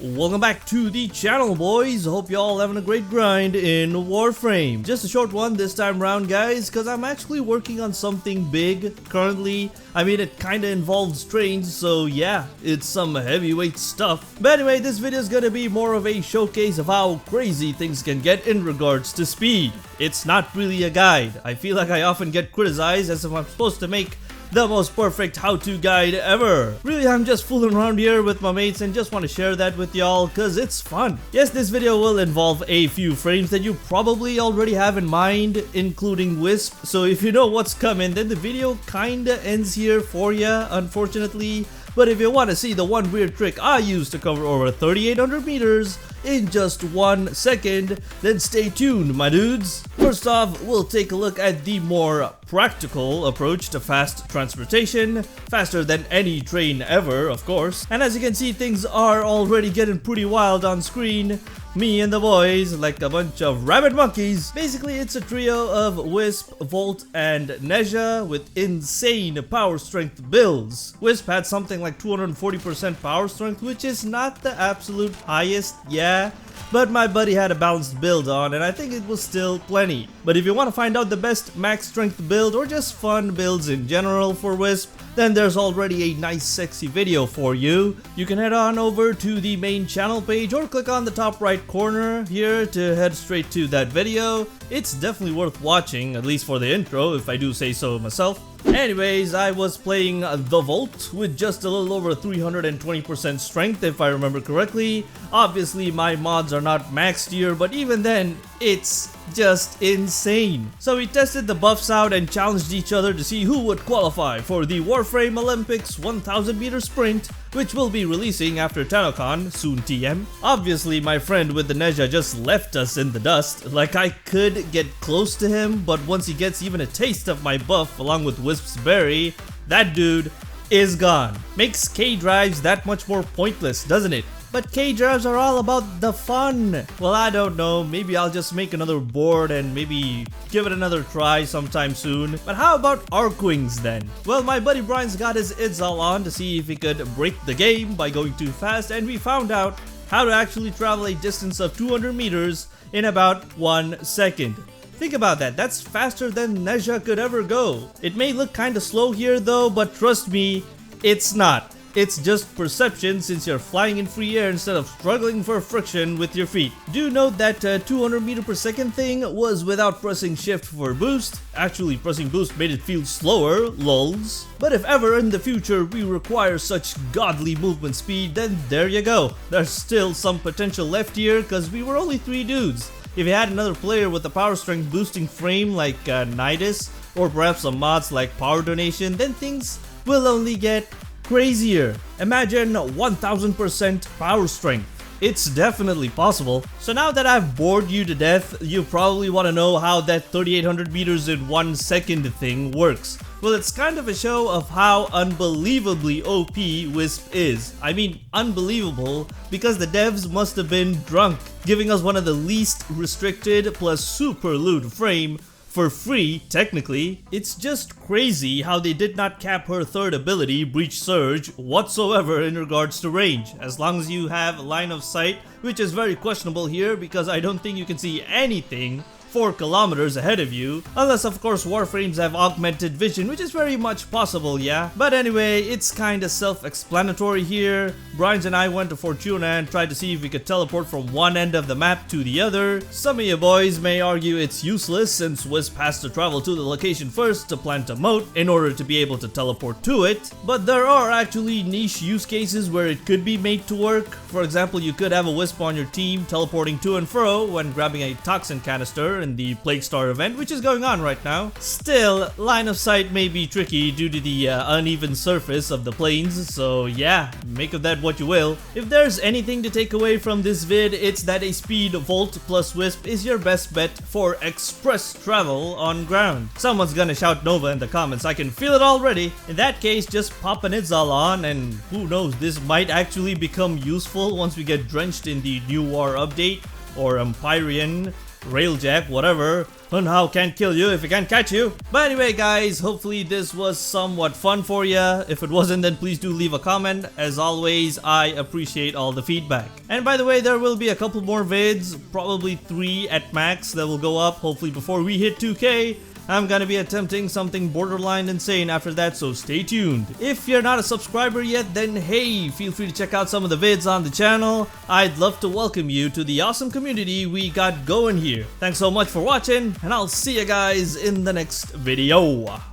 Welcome back to the channel, boys. Hope y'all having a great grind in Warframe. Just a short one this time around, guys, because I'm actually working on something big currently. I mean, it kinda involves trains, so yeah, it's some heavyweight stuff. But anyway, this video is gonna be more of a showcase of how crazy things can get in regards to speed. It's not really a guide. I feel like I often get criticized as if I'm supposed to make the most perfect how-to guide ever. Really, I'm just fooling around here with my mates and just want to share that with y'all cause it's fun. Yes, this video will involve a few frames that you probably already have in mind, including Wisp, so if you know what's coming, then the video kinda ends here for ya, unfortunately. But if you want to see the one weird trick I used to cover over 3,800 meters in just 1 second, then stay tuned, my dudes. First off, we'll take a look at the more practical approach to fast transportation, faster than any train ever, of course. And as you can see, things are already getting pretty wild on screen. Me and the boys, like a bunch of rabid monkeys. Basically, it's a trio of Wisp, Volt, and Nezha with insane power strength builds. Wisp had something like 240% power strength, which is not the absolute highest, yeah, but my buddy had a balanced build on and I think it was still plenty. But if you want to find out the best max strength build or just fun builds in general for Wisp, then there's already a nice sexy video for you. You can head on over to the main channel page or click on the top right corner here to head straight to that video. It's definitely worth watching, at least for the intro if I do say so myself. Anyways, I was playing the Volt with just a little over 320% strength if I remember correctly. Obviously my mods are not maxed here, but even then it's just insane. So we tested the buffs out and challenged each other to see who would qualify for the Warframe Olympics 1000 meter sprint, which will be releasing after TanoCon, soon TM. Obviously my friend with the Nezha just left us in the dust. Like, I could get close to him, but once he gets even a taste of my buff along with Wisp's berry, that dude is gone. Makes K-drives that much more pointless, doesn't it? But K-drives are all about the fun. Well, I don't know, maybe I'll just make another board and maybe give it another try sometime soon. But how about Arcwings then? Well, my buddy Brian's got his Idzal on to see if he could break the game by going too fast, and we found out how to actually travel a distance of 200 meters in about 1 second. Think about that, that's faster than Nezha could ever go. It may look kinda slow here though, but trust me, it's not. It's just perception since you're flying in free air instead of struggling for friction with your feet. Do note that 200 meter per second thing was without pressing shift for boost. Actually, pressing boost made it feel slower, lols. But if ever in the future we require such godly movement speed, then there you go. There's still some potential left here because we were only 3 dudes. If you had another player with a power strength boosting frame like Nidus, or perhaps some mods like Power Donation, then things will only get crazier. Imagine 1000% power strength. It's definitely possible. So now that I've bored you to death, you probably want to know how that 3,800 meters in 1 second thing works. Well, it's kind of a show of how unbelievably OP Wisp is. I mean, unbelievable, because the devs must have been drunk, giving us one of the least restricted plus super loot frame for free, technically. It's just crazy how they did not cap her third ability, Breach Surge, whatsoever in regards to range. As long as you have line of sight, which is very questionable here because I don't think you can see anything 4 kilometers ahead of you, unless of course Warframes have augmented vision, which is very much possible, yeah. But anyway, it's kinda self-explanatory here. Brian and I went to Fortuna and tried to see if we could teleport from one end of the map to the other. Some of you boys may argue it's useless since Wisp has to travel to the location first to plant a moat in order to be able to teleport to it. But there are actually niche use cases where it could be made to work. For example, you could have a Wisp on your team teleporting to and fro when grabbing a toxin canister in the Plague Star event, which is going on right now. Still, line of sight may be tricky due to the uneven surface of the plains, so yeah, make of that what you will. If there's anything to take away from this vid, it's that a speed Volt plus Wisp is your best bet for express travel on ground. Someone's gonna shout Nova in the comments, I can feel it already. In that case, just pop an Idzal on and who knows, this might actually become useful once we get drenched in the New War update or Empyrean, Railjack, whatever. And how can't kill you if it can't catch you? But anyway guys, hopefully this was somewhat fun for you. If it wasn't, then please do leave a comment. As always, I appreciate all the feedback. And by the way, there will be a couple more vids, probably 3 at max, that will go up hopefully before we hit 2K. I'm gonna be attempting something borderline insane after that, so stay tuned. If you're not a subscriber yet, then hey, feel free to check out some of the vids on the channel. I'd love to welcome you to the awesome community we got going here. Thanks so much for watching, and I'll see you guys in the next video.